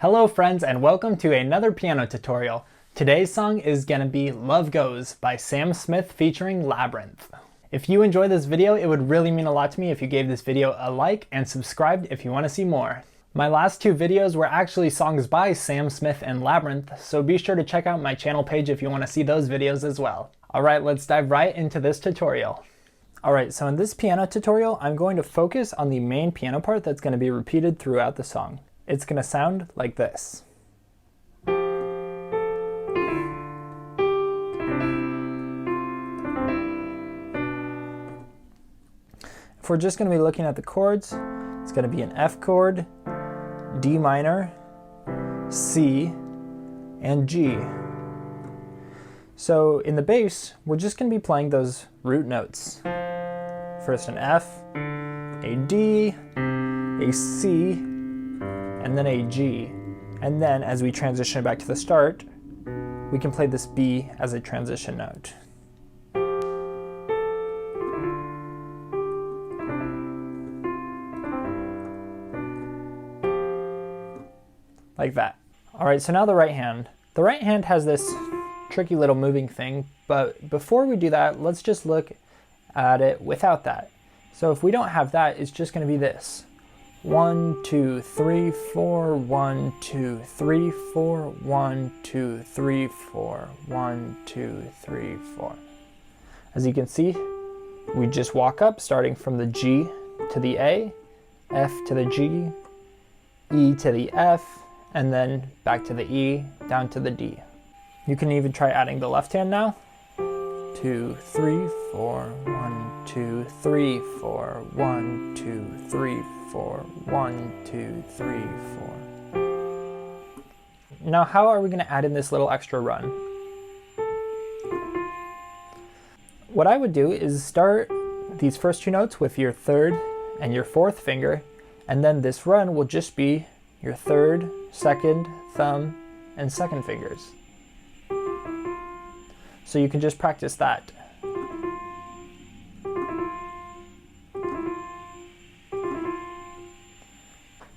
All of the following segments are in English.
Hello friends and welcome to another piano tutorial. Today's song is gonna be Love Goes by Sam Smith featuring Labrinth. If you enjoy this video, it would really mean a lot to me if you gave this video a like and subscribed if you want to see more. My last two videos were actually songs by Sam Smith and Labrinth, so be sure to check out my channel page if you want to see those videos as well. Alright, let's dive right into this tutorial. Alright, so in this piano tutorial, I'm going to focus on the main piano part that's going to be repeated throughout the song. It's going to sound like this. If we're just going to be looking at the chords, it's going to be an F chord, D minor, C, and G. So in the bass, we're just going to be playing those root notes. First an F, a D, a C, and then a G. And then as we transition back to the start, we can play this B as a transition note. Like that. Alright, so now the right hand. The right hand has this tricky little moving thing, but before we do that, let's just look at it without that. So if we don't have that, it's just going to be this. 1, 2, 3, 4, 1, 2, 3, 4, 1, 2, 3, 4, 1, 2, 3, 4. As you can see, we just walk up starting from the G to the A, F to the G, E to the F, and then back to the E, down to the D. You can even try adding the left hand now. 2, 3, 4, 1, 2, 3, 4, 1, 2, 3, 4, 1, 2, 3, 4. Now how are we going to add in this little extra run? What I would do is start these first two notes with your third and your fourth finger, and then this run will just be your third, second, thumb, and second fingers. So you can just practice that.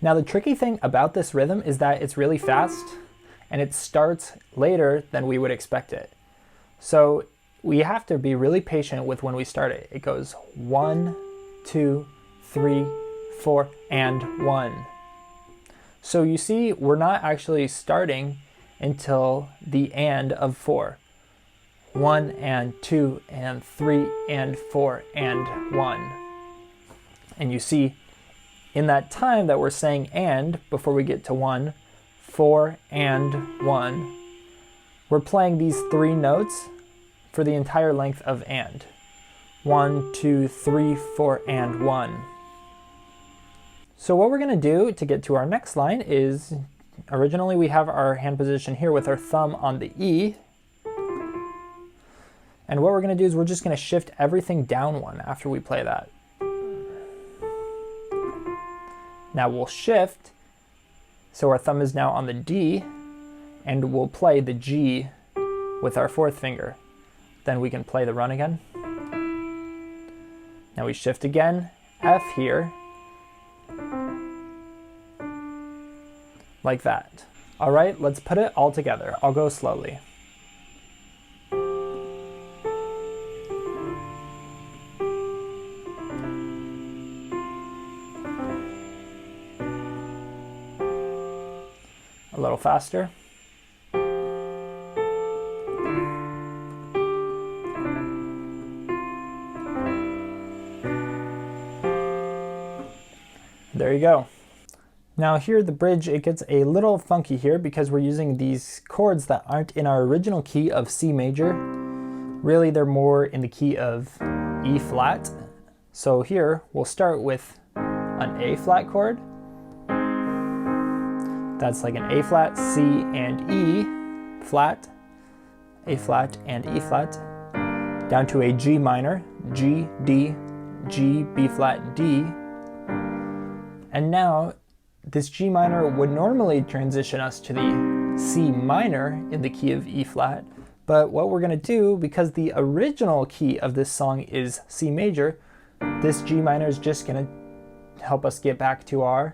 Now the tricky thing about this rhythm is that it's really fast and it starts later than we would expect it. So we have to be really patient with when we start it. It goes 1, 2, 3, 4, and 1. So you see, we're not actually starting until the and of 4. 1 and 2 and 3 and 4 and 1. And you see, in that time that we're saying and before we get to 1, 4 and 1, we're playing these three notes for the entire length of and. 1, 2, 3, 4, and 1. So what we're going to do to get to our next line is, originally we have our hand position here with our thumb on the E. And what we're going to do is we're just going to shift everything down one after we play that. Now we'll shift, so our thumb is now on the D, and we'll play the G with our fourth finger. Then we can play the run again. Now we shift again, F here, like that. Alright, let's put it all together. I'll go slowly. A little faster. There you go. Now here the bridge, it gets a little funky here because we're using these chords that aren't in our original key of C major. Really they're more in the key of E flat. So here we'll start with an A flat chord. That's like an A flat, C, and E flat, A flat, and E flat, down to a G minor, G, D, G, B flat, D. And now this G minor would normally transition us to the C minor in the key of E flat, but what we're going to do, because the original key of this song is C major, this G minor is just going to help us get back to our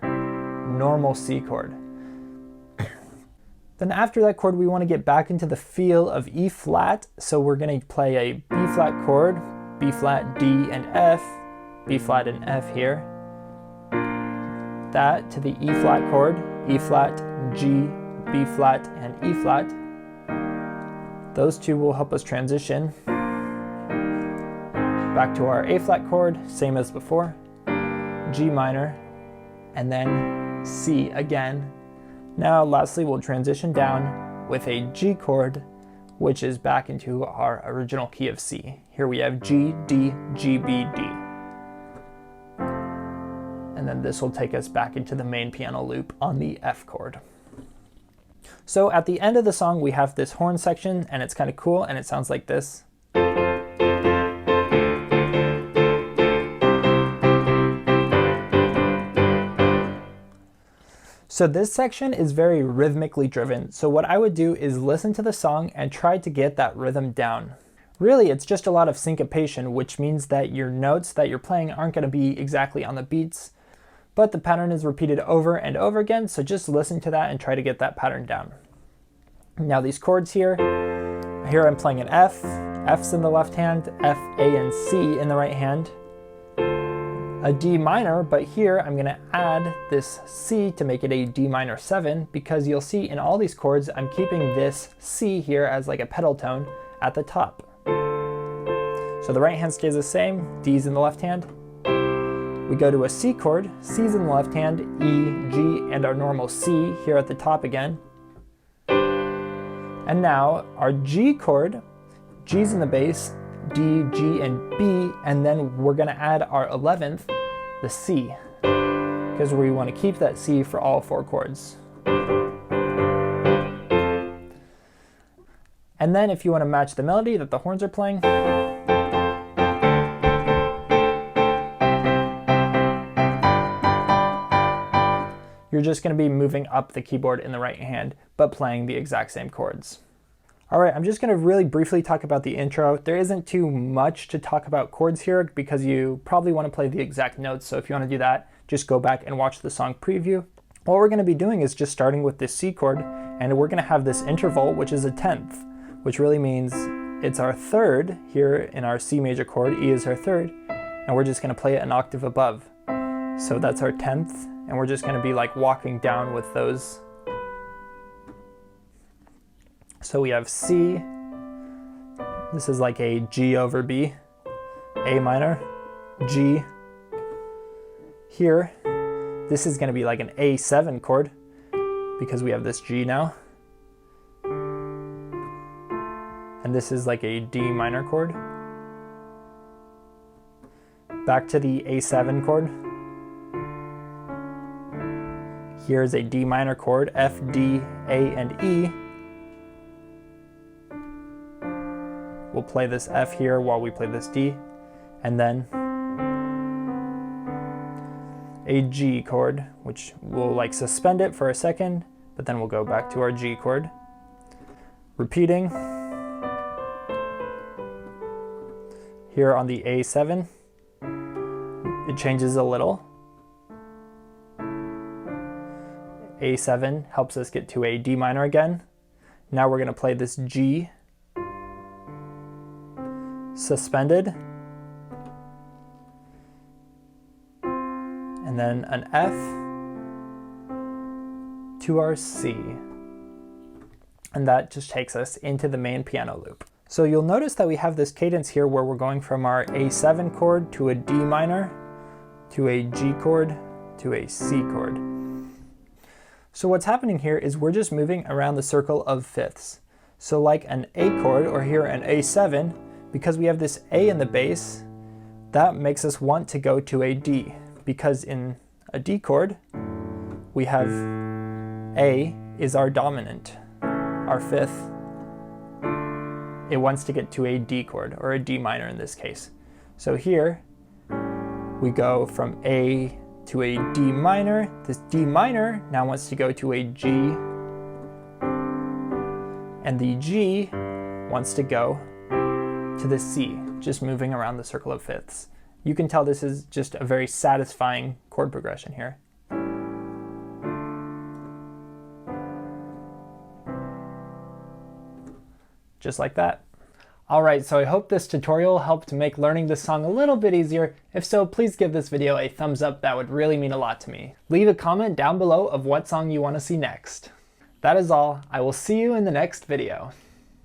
normal C chord. Then after that chord, we want to get back into the feel of E flat. So we're going to play a B flat chord, B flat, D, and F, B flat and F here. That to the E flat chord, E flat, G, B flat, and E flat. Those two will help us transition back to our A flat chord, same as before, G minor, and then C again. Now lastly, we'll transition down with a G chord, which is back into our original key of C. Here we have G, D, G, B, D. And then this will take us back into the main piano loop on the F chord. So at the end of the song, we have this horn section, and it's kind of cool, and it sounds like this. So this section is very rhythmically driven. So what I would do is listen to the song and try to get that rhythm down. Really, it's just a lot of syncopation, which means that your notes that you're playing aren't going to be exactly on the beats, but the pattern is repeated over and over again. So just listen to that and try to get that pattern down. Now these chords here I'm playing an F, F's in the left hand, F, A, and C in the right hand. A D minor, but here I'm going to add this C to make it a D minor 7, because you'll see in all these chords I'm keeping this C here as like a pedal tone at the top. So the right hand stays the same, D's in the left hand. We go to a C chord, C's in the left hand, E, G, and our normal C here at the top again. And now our G chord, G's in the bass, D, G, and B, and then we're going to add our 11th, the C, because we want to keep that C for all 4 chords. And then if you want to match the melody that the horns are playing, you're just going to be moving up the keyboard in the right hand, but playing the exact same chords. All right, I'm just going to really briefly talk about the intro. There isn't too much to talk about chords here because you probably want to play the exact notes. So if you want to do that, just go back and watch the song preview. What we're going to be doing is just starting with this C chord, and we're going to have this interval, which is a 10th, which really means it's our third here in our C major chord. E is our third, and we're just going to play it an octave above. So that's our 10th, and we're just going to be like walking down with those. So we have C, this is like a G over B, A minor, G. Here, this is going to be like an A7 chord because we have this G now. And this is like a D minor chord. Back to the A7 chord. Here's a D minor chord, F, D, A, and E. We'll play this F here while we play this D, and then a G chord, which we'll like suspend it for a second, but then we'll go back to our G chord. Repeating. Here on the A7, it changes a little. A7 helps us get to a D minor again. Now we're going to play this G, suspended, and then an F to our C, and that just takes us into the main piano loop. So you'll notice that we have this cadence here where we're going from our A7 chord to a D minor to a G chord to a C chord. So what's happening here is we're just moving around the circle of fifths. So like an A chord, or here an A7, because we have this A in the bass, that makes us want to go to a D, because in a D chord, we have A is our dominant, our fifth. It wants to get to a D chord, or a D minor in this case. So here, we go from A to a D minor. This D minor now wants to go to a G, and the G wants to go to the C, just moving around the circle of fifths. You can tell this is just a very satisfying chord progression here. just like that. Alright, so I hope this tutorial helped make learning this song a little bit easier. If so, please give this video a thumbs up, that would really mean a lot to me. Leave a comment down below of what song you want to see next. That is all. I will see you in the next video.